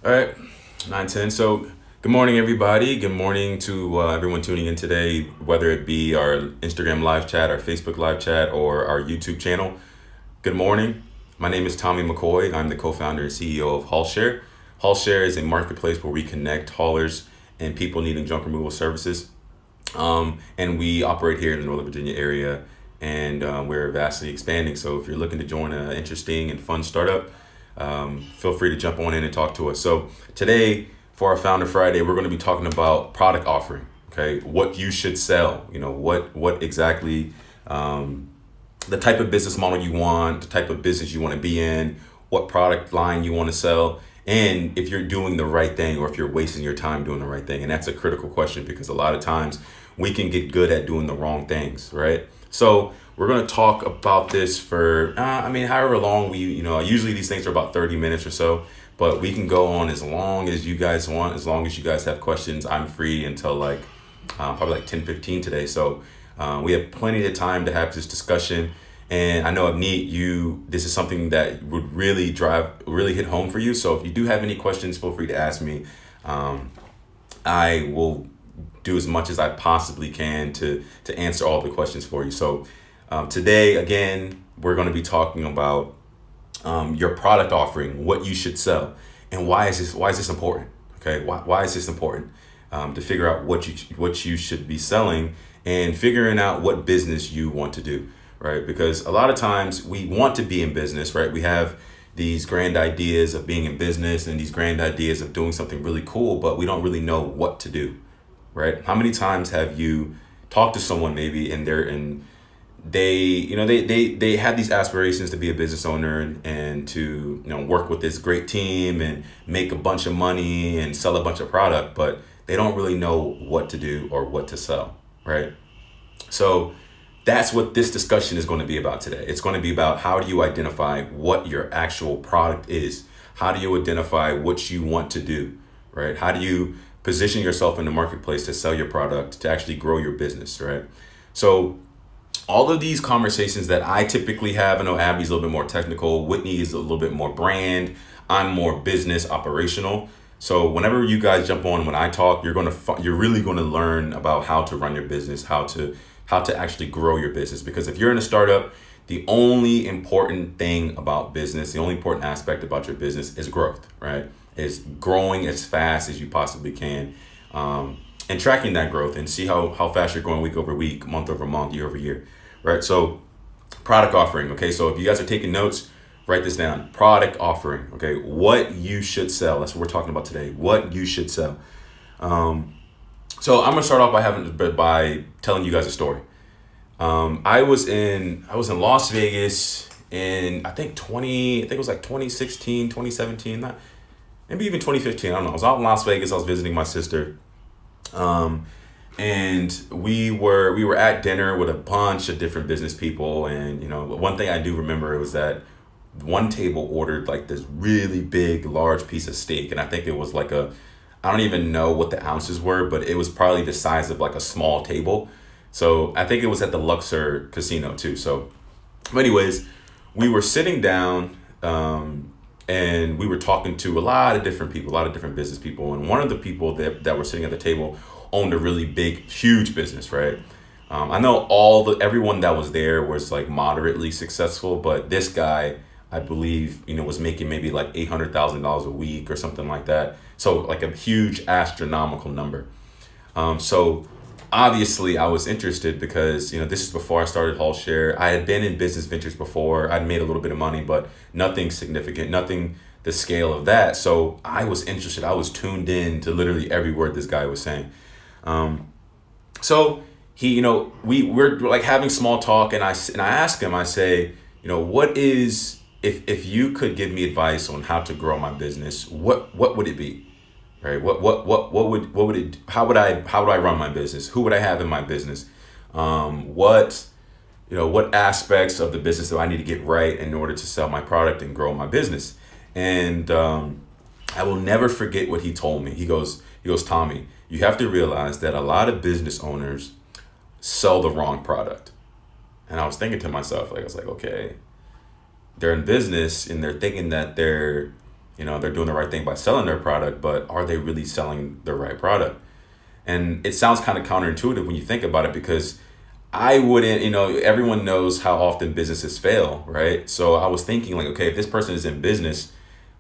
All right, 9:10. So, good morning, everybody. Good morning to everyone tuning in today, whether it be our Instagram live chat, our Facebook live chat, or our YouTube channel. Good morning. My name is Tommy McCoy. I'm the co-founder and CEO of HaulShare. HaulShare is a marketplace where we connect haulers and people needing junk removal services. And we operate here in the Northern Virginia area, and we're vastly expanding. So if you're looking to join an interesting and fun startup, feel free to jump on in and talk to us. So today, for our Founder Friday, we're going to be talking about product offering. Okay, what you should sell. What exactly the type of business model you want, the type of business you want to be in, what product line you want to sell, and if you're doing the right thing or if you're wasting your time doing the right thing. And that's a critical question because a lot of times we can get good at doing the wrong things, right? So we're going to talk about this for, however long usually these things are about 30 minutes or so, but we can go on as long as you guys want, as long as you guys have questions. I'm free until probably like 10:15 today. So we have plenty of time to have this discussion. And I know, Abneet, this is something that would really hit home for you. So if you do have any questions, feel free to ask me. I will do as much as I possibly can to answer all the questions for you. So today, again, we're going to be talking about your product offering, what you should sell, and why is this important? Okay, why is this important? To figure out what you should be selling and figuring out what business you want to do, right? Because a lot of times we want to be in business, right? We have these grand ideas of being in business and these grand ideas of doing something really cool, but we don't really know what to do, right? How many times have you talked to someone maybe they have these aspirations to be a business owner and to work with this great team and make a bunch of money and sell a bunch of product, but they don't really know what to do or what to sell, right? So that's what this discussion is going to be about today. It's going to be about how do you identify what your actual product is? How do you identify what you want to do, right? How do you position yourself in the marketplace to sell your product, to actually grow your business, right? So all of these conversations that I typically have, I know Abby's a little bit more technical, Whitney is a little bit more brand, I'm more business operational. So whenever you guys jump on when I talk, you're really going to learn about how to run your business, how to actually grow your business. Because if you're in a startup, the only important thing about business, the only important aspect about your business is growth, right? Is growing as fast as you possibly can, and tracking that growth and see how fast you're growing week over week, month over month, year over year, right? So product offering, okay? So if you guys are taking notes, write this down. Product offering, okay? What you should sell. That's what we're talking about today. What you should sell. So I'm gonna start off by telling you guys a story. I was in Las Vegas in I think it was like 2016, 2017, maybe even 2015. I don't know. I was out in Las Vegas. I was visiting my sister. And we were at dinner with a bunch of different business people, and one thing I do remember was that one table ordered like this really big large piece of steak, and I think it was I don't even know what the ounces were, but it was probably the size of like a small table. So I think it was at the Luxor Casino too. So anyways, we were sitting down, and we were talking to a lot of different people, a lot of different business people. And one of the people that were sitting at the table owned a really big, huge business, right? I know everyone that was there was like moderately successful, but this guy, I believe, was making maybe like $800,000 a week or something like that. So like a huge astronomical number. So obviously I was interested because, this is before I started HaulShare. I had been in business ventures before. I'd made a little bit of money, but nothing significant, nothing the scale of that. So I was interested. I was tuned in to literally every word this guy was saying. So he, we're like having small talk, and I ask him, I say, what is, if you could give me advice on how to grow my business, what would it be? Right? How would I run my business? Who would I have in my business? What aspects of the business do I need to get right in order to sell my product and grow my business? And I will never forget what he told me. He goes, Tommy, you have to realize that a lot of business owners sell the wrong product. And I was thinking to myself, I was like, okay, they're in business and they're thinking that they're They're doing the right thing by selling their product, but are they really selling the right product? And it sounds kind of counterintuitive when you think about it, because I wouldn't, everyone knows how often businesses fail, right? So I was thinking like, okay, if this person is in business,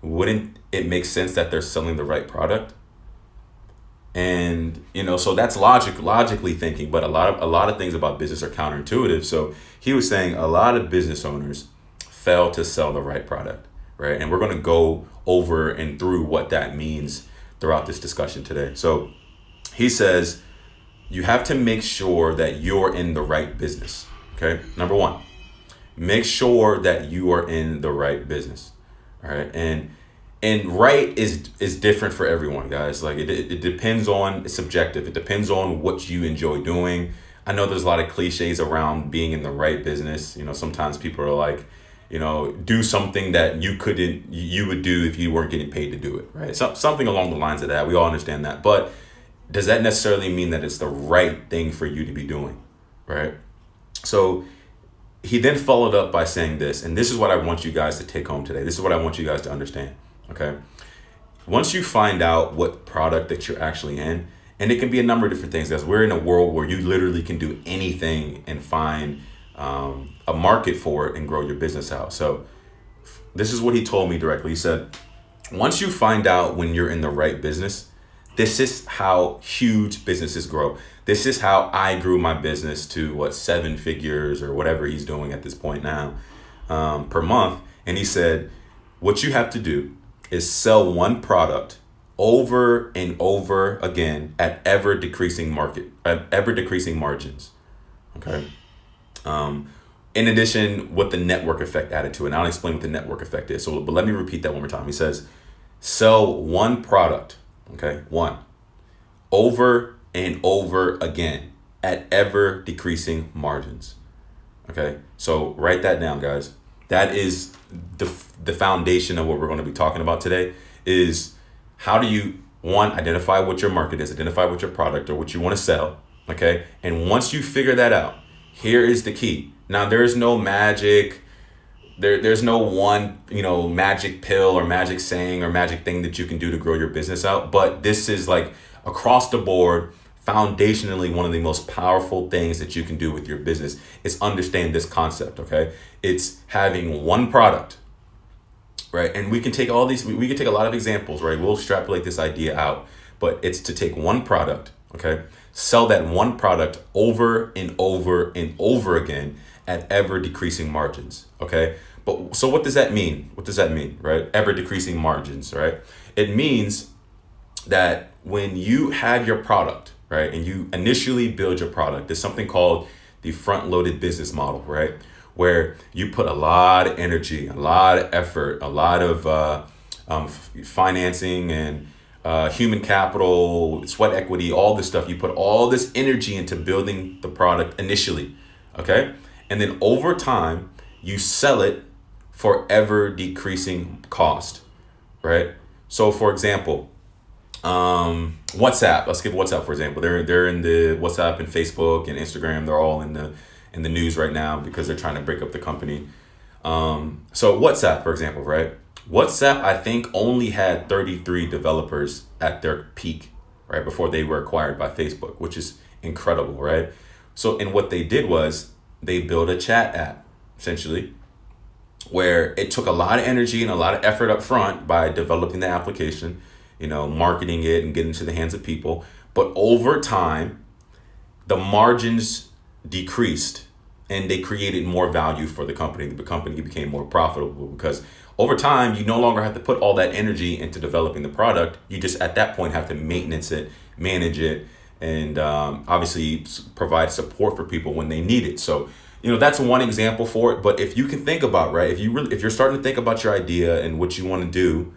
wouldn't it make sense that they're selling the right product? And so that's logically thinking, but a lot of things about business are counterintuitive. So he was saying a lot of business owners fail to sell the right product, right? And we're going to go over and through what that means throughout this discussion today. So he says you have to make sure that you're in the right business. Okay, number one, make sure that you are in the right business. All right, and right is different for everyone, guys. Like it depends on, it's subjective. It depends on what you enjoy doing. I know there's a lot of cliches around being in the right business. Sometimes people are like, do something that you would do if you weren't getting paid to do it, right? Something along the lines of that. We all understand that, but does that necessarily mean that it's the right thing for you to be doing, right? So he then followed up by saying this, and this is what I want you guys to take home today. This is what I want you guys to understand, okay? Once you find out what product that you're actually in, and it can be a number of different things, guys. We're in a world where you literally can do anything and find a market for it and grow your business out. So this is what he told me directly. He said, once you find out when you're in the right business, this is how huge businesses grow. This is how I grew my business to 7 figures or whatever he's doing at this point now per month. And he said, what you have to do is sell one product over and over again at ever decreasing margins. Okay. In addition, what the network effect added to it. And I'll explain what the network effect is. So, but let me repeat that one more time. He says, sell one product. Okay, one, over and over again at ever decreasing margins. Okay, so write that down, guys. That is the foundation of what we're going to be talking about today. Is how do you, one, identify what your market is, identify what your product or what you want to sell. Okay, and once you figure that out, here is the key. Now, there is no magic. There's no one, magic pill or magic saying or magic thing that you can do to grow your business out. But this is like across the board, foundationally, one of the most powerful things that you can do with your business is understand this concept. Okay. It's having one product, right? And we can take we can take a lot of examples, right? We'll extrapolate this idea out, but it's to take one product, okay? Sell that one product over and over and over again at ever decreasing margins. Okay. But so what does that mean? What does that mean, right? Ever decreasing margins, right? It means that when you have your product, right, and you initially build your product, there's something called the front-loaded business model, right? Where you put a lot of energy, a lot of effort, a lot of financing and human capital, sweat equity, all this stuff. You put all this energy into building the product initially, okay? And then over time, you sell it for ever decreasing cost, right? So for example, WhatsApp, let's give WhatsApp for example. They're in the WhatsApp and Facebook and Instagram. They're all in the news right now because they're trying to break up the company. So WhatsApp, for example, right? WhatsApp, I think, only had 33 developers at their peak, right? Before they were acquired by Facebook, which is incredible, right? So, and what they did was they built a chat app, essentially, where it took a lot of energy and a lot of effort up front by developing the application, marketing it and getting it to the hands of people. But over time, the margins decreased and they created more value for the company. The company became more profitable because over time, you no longer have to put all that energy into developing the product. You just, at that point, have to maintenance it, manage it, and obviously provide support for people when they need it. So, that's one example for it. But if you can think about, right, if you're starting to think about your idea and what you want to do,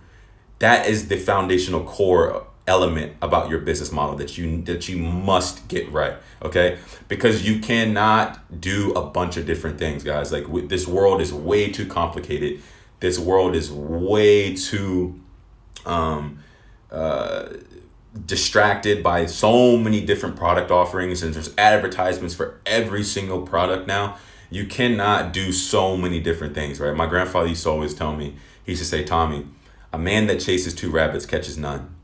that is the foundational core element about your business model that you must get right. Okay, because you cannot do a bunch of different things, guys. Like this world is way too complicated. This world is way too distracted by so many different product offerings, and there's advertisements for every single product now. You cannot do so many different things, right? My grandfather used to always tell me, he used to say, Tommy, a man that chases two rabbits catches none,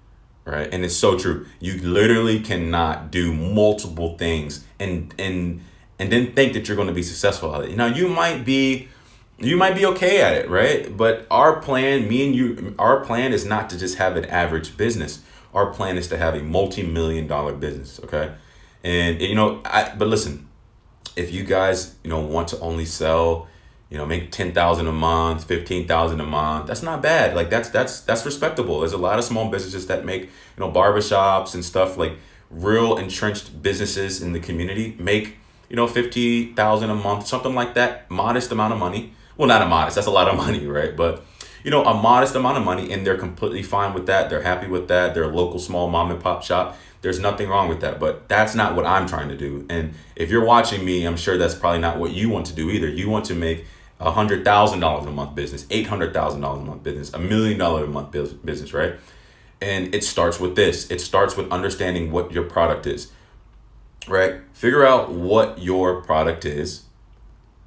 right? And it's so true. You literally cannot do multiple things and then think that you're going to be successful at it. Now you might be okay at it, right? But our plan, me and you, our plan is not to just have an average business. Our plan is to have a multi-million-dollar business, okay? And but listen, if you guys, want to only sell, make 10,000 a month, 15,000 a month, that's not bad. Like that's respectable. There's a lot of small businesses that make, barbershops and stuff, like real entrenched businesses in the community make, 50,000 a month, something like that, modest amount of money. Well, not a modest, that's a lot of money, right? But a modest amount of money, and they're completely fine with that. They're happy with that. They're a local small mom and pop shop. There's nothing wrong with that, but that's not what I'm trying to do. And if you're watching me, I'm sure that's probably not what you want to do either. You want to make $100,000 a month business, $800,000 a month business, $1 million a month business, right? And it starts with this. It starts with understanding what your product is, right? Figure out what your product is.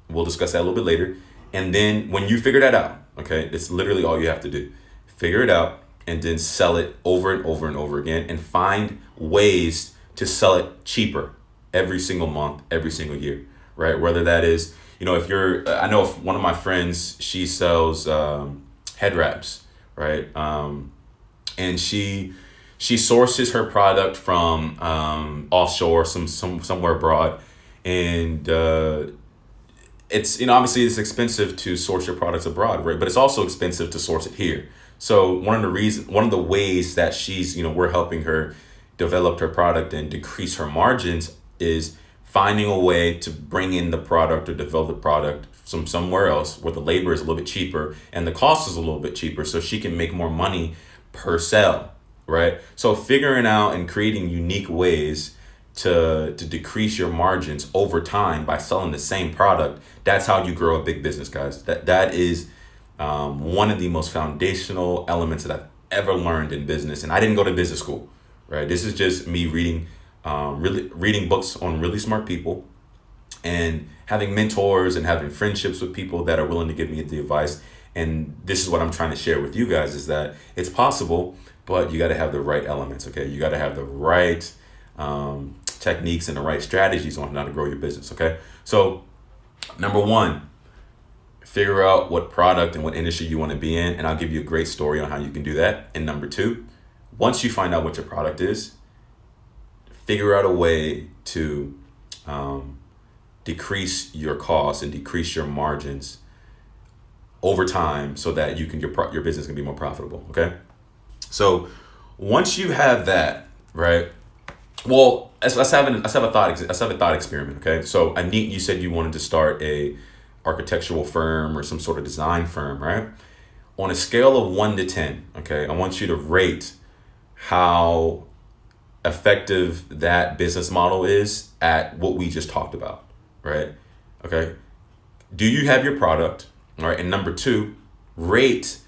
We'll discuss that a little bit later. And then when you figure that out, okay, it's literally all you have to do. Figure it out and then sell it over and over and over again, and find ways to sell it cheaper every single month, every single year, right? Whether that is, if you're, I know if one of my friends, she sells head wraps, right? And she sources her product from offshore, somewhere abroad, and it's obviously it's expensive to source your products abroad, right? But it's also expensive to source it here. So one of the ways that she's we're helping her develop her product and decrease her margins is finding a way to bring in the product or develop the product from somewhere else where the labor is a little bit cheaper and the cost is a little bit cheaper, so she can make more money per sale, right? So figuring out and creating unique ways to decrease your margins over time by selling the same product, that's how you grow a big business, guys. That is one of the most foundational elements that I've ever learned in business. And I didn't go to business school, right? This is just me reading books on really smart people and having mentors and having friendships with people that are willing to give me the advice. And this is what I'm trying to share with you guys, is that it's possible, but you got to have the right elements, okay? You got to have the right techniques and the right strategies on how to grow your business, okay? So number one, figure out what product and what industry you want to be in, and I'll give you a great story on how you can do that. And number two, once you find out what your product is, figure out a way to decrease your costs and decrease your margins over time so that your business can be more profitable, okay? So once you have that, right? Well, let's have a thought experiment, okay? So Anit, you said you wanted to start a architectural firm or some sort of design firm, right? On a scale of 1 to 10, okay, I want you to rate how effective that business model is at what we just talked about, right? Okay. Do you have your product? All right. And number two, rate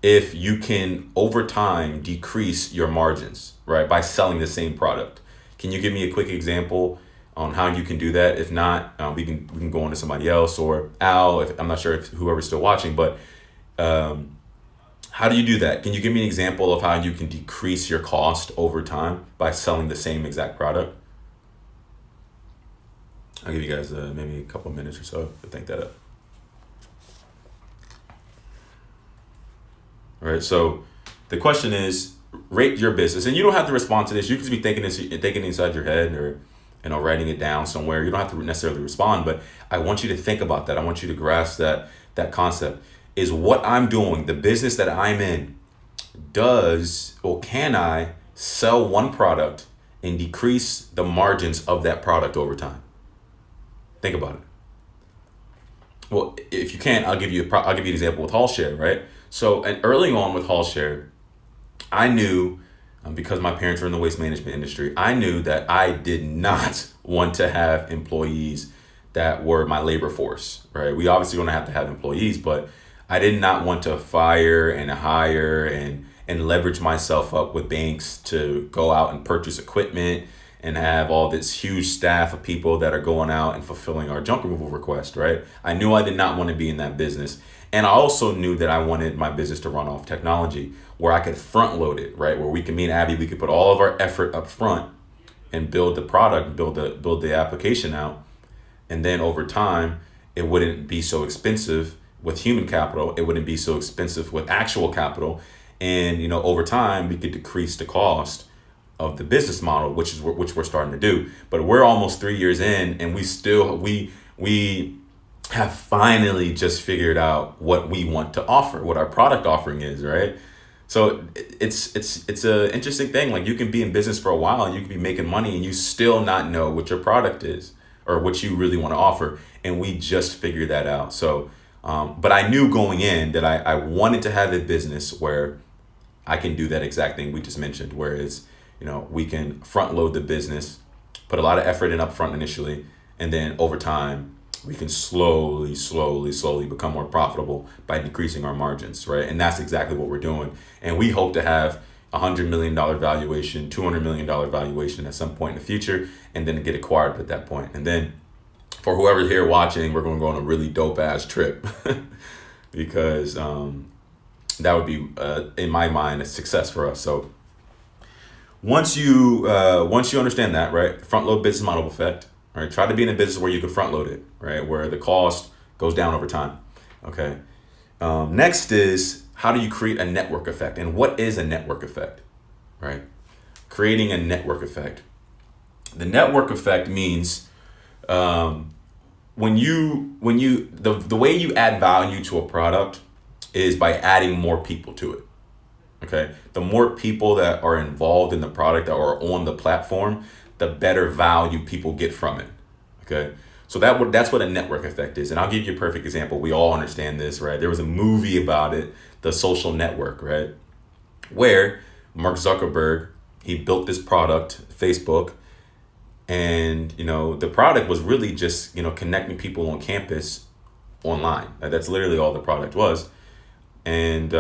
if you can over time decrease your margins, right, by selling the same product. Can you give me a quick example on how you can do that? If not, we can go on to somebody else, or Al, I'm not sure if whoever's still watching, but how do you do that? Can you give me an example of how you can decrease your cost over time by selling the same exact product? I'll give you guys maybe a couple of minutes or so to think that up. All right, so the question is, rate your business, and you don't have to respond to this. You can just be thinking inside your head, or writing it down somewhere. You don't have to necessarily respond, but I want you to think about that. I want you to grasp that concept. Is what I'm doing, the business that I'm in, can I sell one product and decrease the margins of that product over time? Think about it. Well, if you can't, I'll give you an example with HaulShare, right? So, and early on with HaulShare, I knew, because my parents were in the waste management industry, I knew that I did not want to have employees that were my labor force, right? We obviously don't have to have employees, but I did not want to fire and hire and leverage myself up with banks to go out and purchase equipment and have all this huge staff of people that are going out and fulfilling our junk removal request, right? I knew I did not want to be in that business. And I also knew that I wanted my business to run off technology where I could front load it, right? Where we can, me and Abby, we could put all of our effort up front and build the product, build the application out. And then over time, it wouldn't be so expensive with human capital. It wouldn't be so expensive with actual capital. And, over time, we could decrease the cost of the business model, which we're starting to do. But we're almost 3 years in, and we have finally just figured out what we want to offer, what our product offering is, right? So it's a interesting thing. Like, you can be in business for a while and you can be making money and you still not know what your product is or what you really want to offer. And we just figured that out. So, but I knew going in that I wanted to have a business where I can do that exact thing we just mentioned, where it's, we can front load the business, put a lot of effort in up front initially, and then over time, we can slowly become more profitable by decreasing our margins, right? And that's exactly what we're doing. And we hope to have $100 million valuation, $200 million valuation at some point in the future, and then get acquired at that point. And then for whoever's here watching, we're going to go on a really dope ass trip because that would be, in my mind, a success for us. So once you understand that, right, front load business model effect, right, try to be in a business where you can front load it, right, where the cost goes down over time. Okay. Next is, how do you create a network effect? And what is a network effect, right? Creating a network effect. The network effect means the way you add value to a product is by adding more people to it. Okay. The more people that are involved in the product that are on the platform, the better value people get from it. Okay. So that's what a network effect is. And I'll give you a perfect example. We all understand this, right? There was a movie about it, The Social Network, right? Where Mark Zuckerberg, he built this product, Facebook, and, the product was really just, connecting people on campus online. That's literally all the product was. And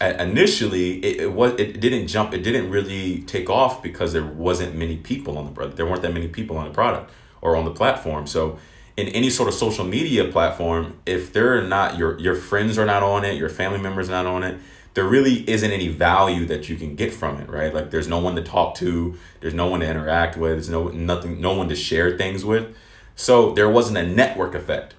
initially, it didn't really take off because there wasn't many people on the product. There weren't that many people on the product or on the platform. So in any sort of social media platform, if they're not, your friends are not on it, your family members are not on it, there really isn't any value that you can get from it, right? Like, there's no one to talk to, there's no one to interact with, there's no one to share things with. So there wasn't a network effect.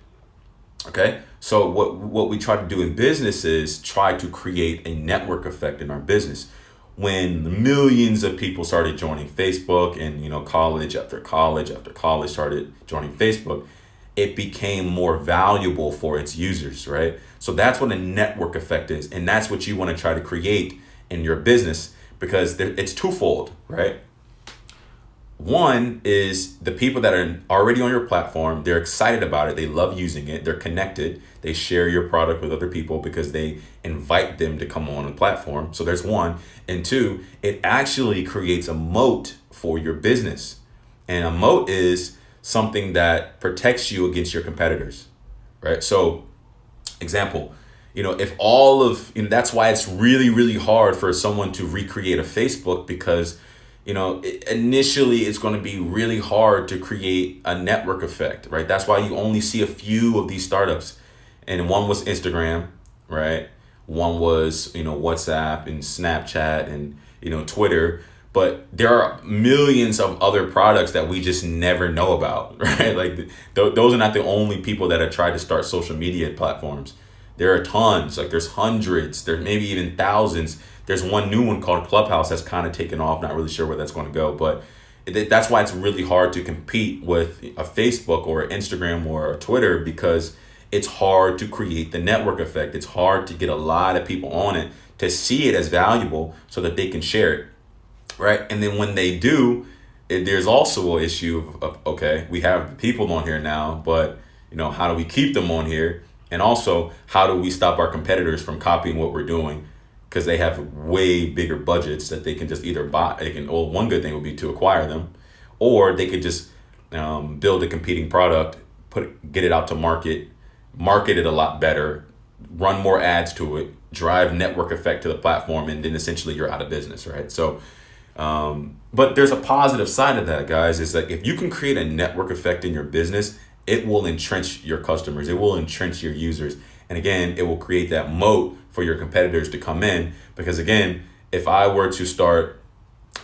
Okay. So what we try to do in business is try to create a network effect in our business. When millions of people started joining Facebook and, college after college after college started joining Facebook, it became more valuable for its users, right? So that's what a network effect is. And that's what you want to try to create in your business, because it's twofold, right? One is the people that are already on your platform, they're excited about it, they love using it, they're connected, they share your product with other people because they invite them to come on the platform. So there's one. And two, it actually creates a moat for your business. And a moat is something that protects you against your competitors, right? So example, if all of, that's why it's really, really hard for someone to recreate a Facebook, because initially it's going to be really hard to create a network effect, right? That's why you only see a few of these startups. And one was Instagram, right? One was, WhatsApp and Snapchat and, Twitter. But there are millions of other products that we just never know about, right? Like those are not the only people that have tried to start social media platforms. There are tons, like there's hundreds, there's maybe even thousands. There's one new one called Clubhouse that's kind of taken off. Not really sure where that's going to go, but that's why it's really hard to compete with a Facebook or Instagram or a Twitter, because it's hard to create the network effect. It's hard to get a lot of people on it to see it as valuable so that they can share it, right? And then when they do, there's also an issue of okay, we have people on here now, but how do we keep them on here? And also, how do we stop our competitors from copying what we're doing? Because they have way bigger budgets that they can just either buy. One good thing would be to acquire them, or they could just build a competing product, get it out to market it a lot better, run more ads to it, drive network effect to the platform, and then essentially you're out of business, right? So, but there's a positive side of that, guys. Is that if you can create a network effect in your business, it will entrench your customers. It will entrench your users. And again, it will create that moat for your competitors to come in. Because again, if I were to start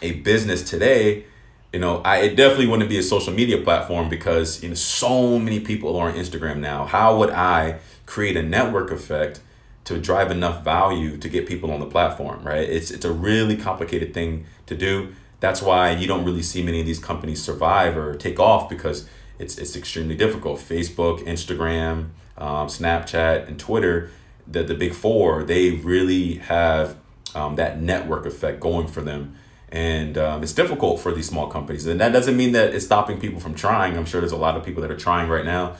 a business today, it definitely wouldn't be a social media platform because so many people are on Instagram now. How would I create a network effect to drive enough value to get people on the platform, right? It's a really complicated thing to do. That's why you don't really see many of these companies survive or take off, because it's extremely difficult. Facebook, Instagram, Snapchat, and Twitter, the big four, they really have that network effect going for them. And it's difficult for these small companies. And that doesn't mean that it's stopping people from trying. I'm sure there's a lot of people that are trying right now.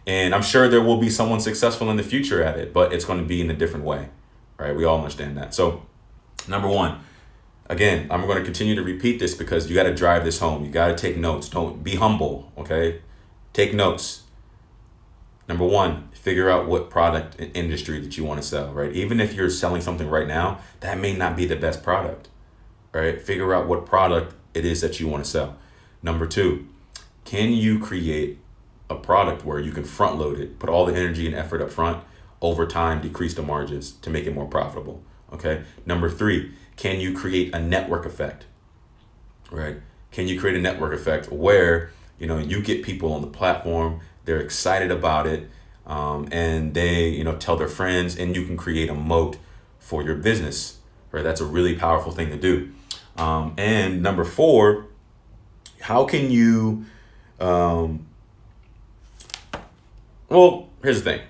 And I'm sure there will be someone successful in the future at it, but it's going to be in a different way, right? We all understand that. So, number one, again, I'm going to continue to repeat this because you got to drive this home. You got to take notes. Don't be humble, okay? Take notes. Number one, figure out what product and industry that you want to sell, right? Even if you're selling something right now, that may not be the best product, right? Figure out what product it is that you want to sell. Number two, can you create a product where you can front load it, put all the energy and effort up front, over time decrease the margins to make it more profitable, okay? Number three, can you create a network effect, right? Can you create a network effect where, you get people on the platform, they're excited about it, and they, tell their friends, and you can create a moat for your business, right? That's a really powerful thing to do. And number four, how can you, well, here's the thing.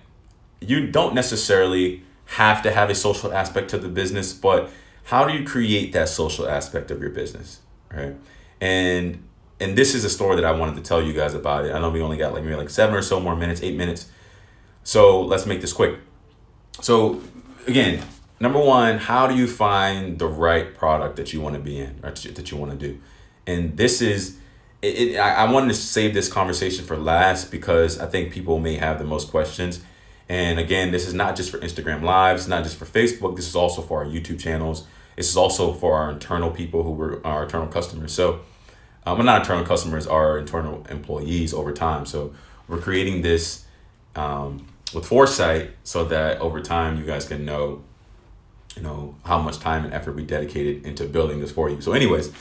You don't necessarily have to have a social aspect to the business, but how do you create that social aspect of your business, right? And this is a story that I wanted to tell you guys about it. I know we only got maybe 7 or so more minutes, 8 minutes. So let's make this quick. So again, number one, how do you find the right product that you want to be in, or that you want to do? And this is, I wanted to save this conversation for last because I think people may have the most questions. And again, this is not just for Instagram Lives, not just for Facebook. This is also for our YouTube channels. This is also for our internal people who were our internal customers. So, well, not internal customers, our internal employees over time. So we're creating this with foresight so that over time you guys can know, how much time and effort we dedicated into building this for you. So anyways,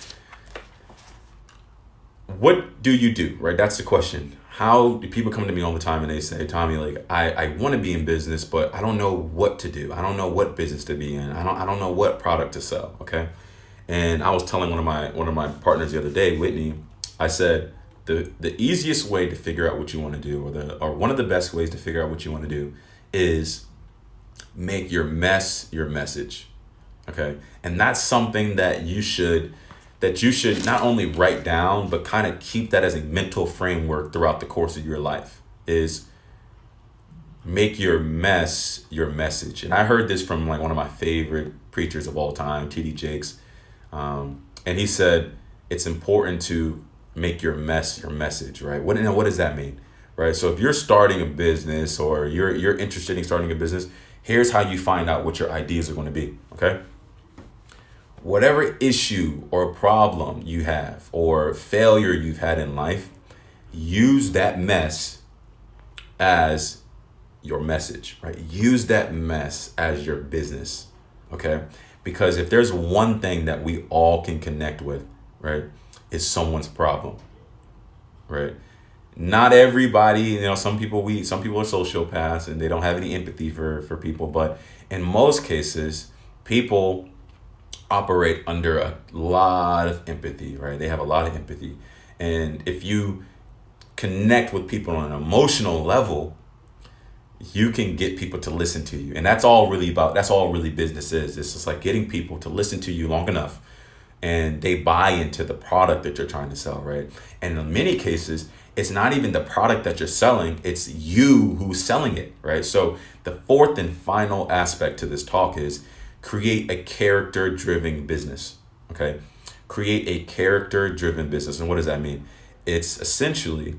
what do you do, right? That's the question. How do people come to me all the time and they say, Tommy, I want to be in business, but I don't know what to do. I don't know what business to be in. I don't know what product to sell. Okay. And I was telling one of my partners the other day, Whitney, I said, the easiest way to figure out what you want to do, or one of the best ways to figure out what you want to do, is make your mess your message. Okay. And that's something that you should not only write down, but kind of keep that as a mental framework throughout the course of your life, is make your mess your message. And I heard this from one of my favorite preachers of all time, T.D. Jakes. And he said, it's important to make your mess your message, right? What does that mean, right? So if you're starting a business, or you're interested in starting a business, here's how you find out what your ideas are going to be, okay? Whatever issue or problem you have or failure you've had in life, use that mess as your message, right? Use that mess as your business, okay? Because if there's one thing that we all can connect with, right, is someone's problem, right? Not everybody, some people are sociopaths and they don't have any empathy for people, but in most cases, people operate under a lot of empathy, right? They have a lot of empathy. And if you connect with people on an emotional level, you can get people to listen to you. And that's all really business is. It's just like getting people to listen to you long enough and they buy into the product that you're trying to sell, right? And in many cases, it's not even the product that you're selling, it's you who's selling it, right? So the fourth and final aspect to this talk is create a character-driven business, okay? Create a character-driven business. And what does that mean? It's essentially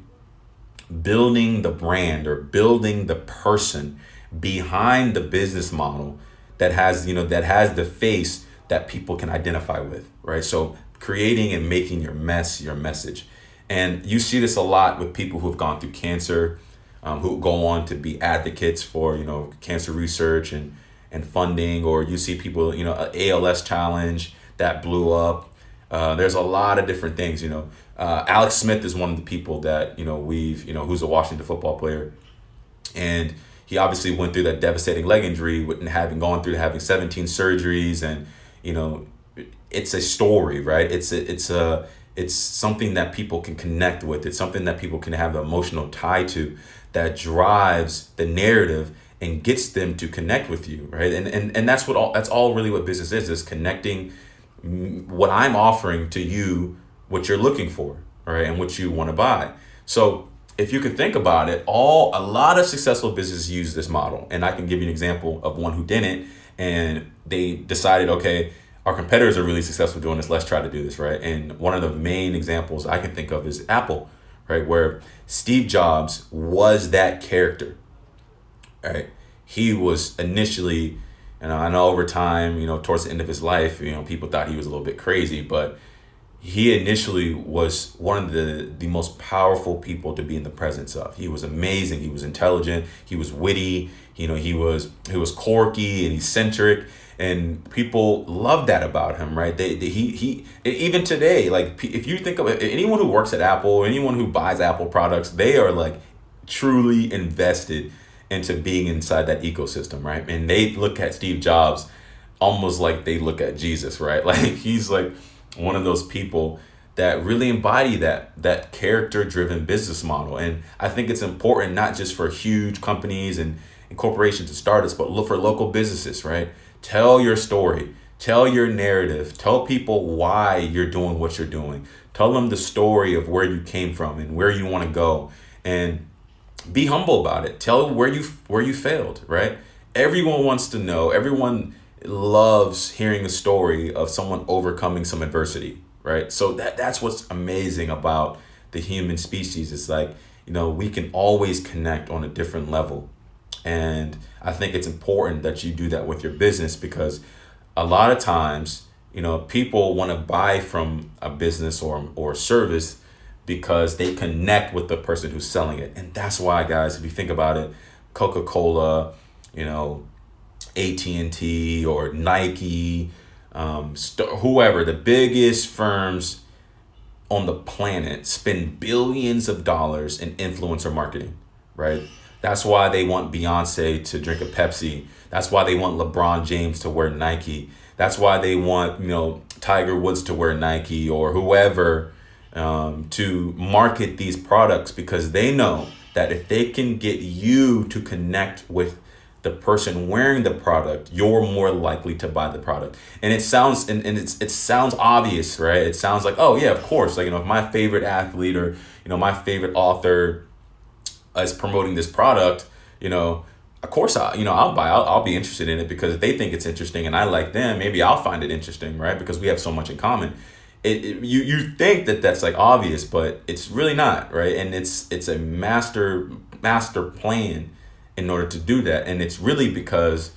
building the brand or building the person behind the business model that has the face that people can identify with, right? So creating and making your mess your message. And you see this a lot with people who've gone through cancer. who go on to be advocates for, cancer research and funding, or you see people, ALS challenge that blew up. There's a lot of different things, Alex Smith is one of the people that, who's a Washington football player. And he obviously went through that devastating leg injury with having 17 surgeries. And, it's a story, right? It's something that people can connect with. It's something that people can have an emotional tie to, that drives the narrative and gets them to connect with you, right? And that's all really what business is connecting what I'm offering to you, what you're looking for, right? And what you want to buy. So if you could think about it, a lot of successful businesses use this model. And I can give you an example of one who didn't, and they decided, okay, our competitors are really successful doing this, let's try to do this, right? And one of the main examples I can think of is Apple, right? Where Steve Jobs was that character, right? He was initially, I know over time, towards the end of his life, people thought he was a little bit crazy, but he initially was one of the most powerful people to be in the presence of. He was amazing. He was intelligent. He was witty. He was quirky and eccentric, and people love that about him, right? He even today, like, if you think of it, anyone who works at Apple, anyone who buys Apple products, they are like truly invested into being inside that ecosystem, right? And they look at Steve Jobs almost like they look at Jesus, right? Like, he's like one of those people that really embody that character-driven business model. And I think it's important not just for huge companies and corporations and startups, but look for local businesses, right? Tell your story, tell your narrative, tell people why you're doing what you're doing. Tell them the story of where you came from and where you want to go, and be humble about it. Tell where you failed, right? Everyone wants to know. Everyone loves hearing a story of someone overcoming some adversity, right? So that's what's amazing about the human species. It's like, we can always connect on a different level. And I think it's important that you do that with your business, because a lot of times, people want to buy from a business or service because they connect with the person who's selling it. And that's why, guys, if you think about it, Coca-Cola, AT&T or Nike, whoever, the biggest firms on the planet spend billions of dollars in influencer marketing, right? That's why they want Beyonce to drink a Pepsi. That's why they want LeBron James to wear Nike. That's why they want, Tiger Woods to wear Nike, or whoever, to market these products, because they know that if they can get you to connect with the person wearing the product, you're more likely to buy the product. And it sounds it sounds obvious, right? It sounds like, oh yeah, of course. Like, if my favorite athlete or my favorite author is promoting this product, of course I'll buy. I'll be interested in it, because if they think it's interesting and I like them, maybe I'll find it interesting, right? Because we have so much in common. You think that that's like obvious, but it's really not, right? And it's a master plan in order to do that. And it's really because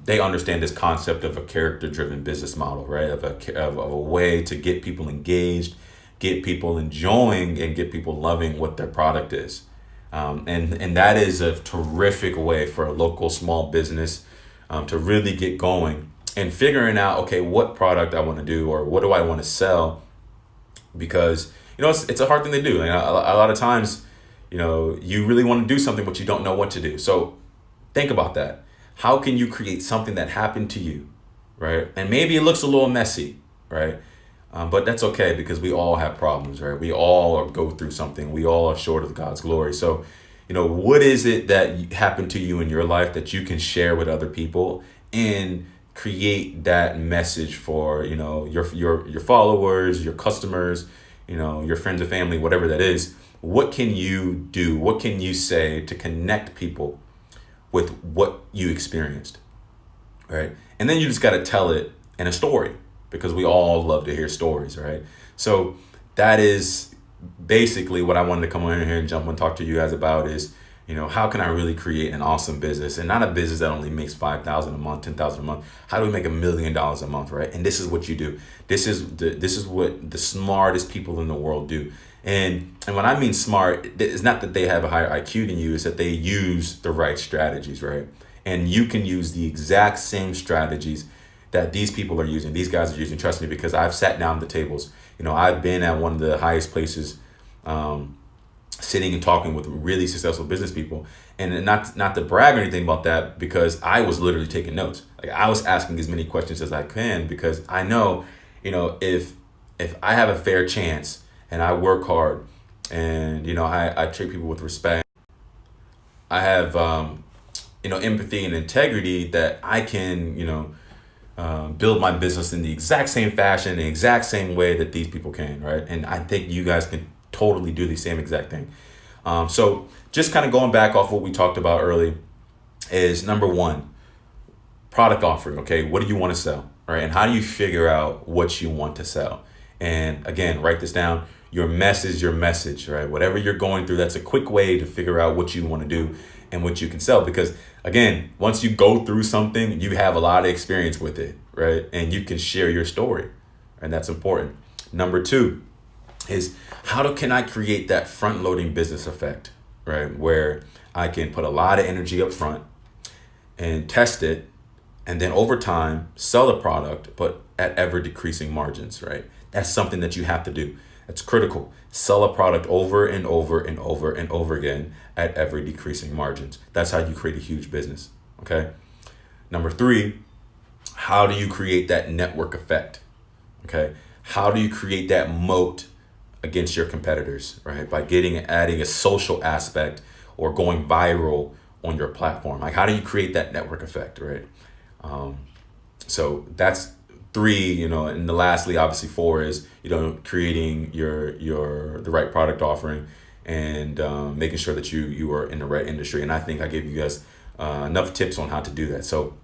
they understand this concept of a character-driven business model, right? Of a way to get people engaged, get people enjoying, and get people loving what their product is. And that is a terrific way for a local small business to really get going and figuring out, okay, what product I want to do, or what do I want to sell? Because, it's a hard thing to do. And a lot of times, you really want to do something, but you don't know what to do. So think about that. How can you create something that happened to you, right? And maybe it looks a little messy, right? But that's okay, because we all have problems, right? We all go through something. We all are short of God's glory. So, what is it that happened to you in your life that you can share with other people and create that message for, your followers, your customers, your friends and family, whatever that is? What can you do? What can you say to connect people with what you experienced, right? And then you just got to tell it in a story, because we all love to hear stories, right? So that is basically what I wanted to come on here and jump and talk to you guys about is, how can I really create an awesome business, and not a business that only makes 5,000 a month, 10,000 a month? How do we make $1 million a month, right? And this is what you do. This is what the smartest people in the world do. And when I mean smart, it's not that they have a higher IQ than you, it's that they use the right strategies, right? And you can use the exact same strategies that these people are using, these guys are using. Trust me, because I've sat down at the tables. I've been at one of the highest places, sitting and talking with really successful business people, and not to brag or anything about that, because I was literally taking notes. Like, I was asking as many questions as I can, because I know, if I have a fair chance and I work hard, and I treat people with respect, I have empathy and integrity, that I can build my business in the exact same fashion, the exact same way that these people can, right? And I think you guys can totally do the same exact thing. So just kind of going back off what we talked about early, is number one, product offering. Okay, what do you want to sell, right? And how do you figure out what you want to sell? And again, write this down. Your message, right? Whatever you're going through, that's a quick way to figure out what you want to do and what you can sell. Because again, once you go through something, you have a lot of experience with it, right? And you can share your story, and that's important. Number two is, can I create that front loading business effect, right? Where I can put a lot of energy up front and test it, and then over time sell the product, but at ever decreasing margins, right? That's something that you have to do. It's critical. Sell a product over and over and over and over again at ever decreasing margins. That's how you create a huge business, okay? Number three, how do you create that network effect, okay? How do you create that moat against your competitors, right? By adding a social aspect or going viral on your platform. Like, how do you create that network effect, right? So that's three, and the lastly, obviously four, is, creating the right product offering, and making sure that you are in the right industry. And I think I gave you guys enough tips on how to do that. So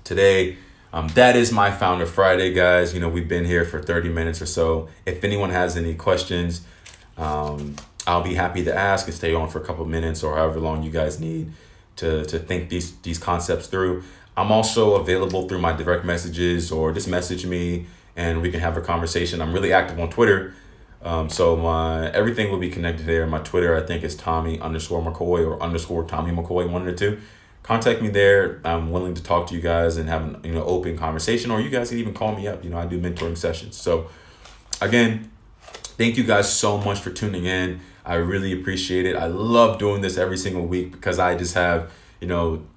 today, that is my Founder Friday, guys. We've been here for 30 minutes or so. If anyone has any questions, I'll be happy to ask and stay on for a couple of minutes, or however long you guys need to think these concepts through. I'm also available through my direct messages, or just message me and we can have a conversation. I'm really active on Twitter. So everything will be connected there. My Twitter, I think, is Tommy_McCoy or _Tommy McCoy, one of the two. Contact me there. I'm willing to talk to you guys and have an open conversation, or you guys can even call me up. I do mentoring sessions. So again, thank you guys so much for tuning in. I really appreciate it. I love doing this every single week, because I just have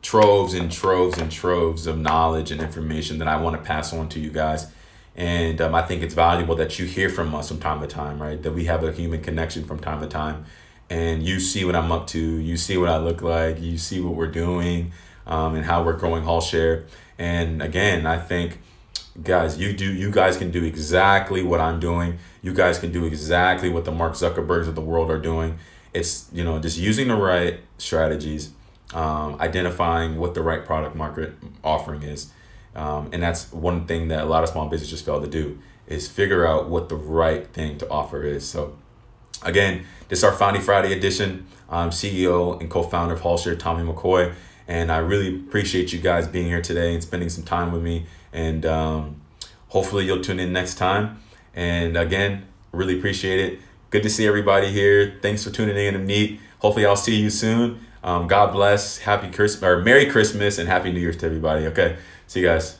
troves and troves and troves of knowledge and information that I want to pass on to you guys. And I think it's valuable that you hear from us from time to time, right? That we have a human connection from time to time. And you see what I'm up to. You see what I look like. You see what we're doing, and how we're growing HallShare. And again, I think, guys, you guys can do exactly what I'm doing. You guys can do exactly what the Mark Zuckerbergs of the world are doing. It's, just using the right strategies, identifying what the right product market offering is. And that's one thing that a lot of small businesses fail to do, is figure out what the right thing to offer is. So again, this is our Founding Friday edition. I'm CEO and co-founder of HallShare, Tommy McCoy. And I really appreciate you guys being here today and spending some time with me. And hopefully you'll tune in next time. And again, really appreciate it. Good to see everybody here. Thanks for tuning in to meet. Hopefully I'll see you soon. God bless. Happy Christmas, or Merry Christmas, and Happy New Year's to everybody. Okay. See you guys.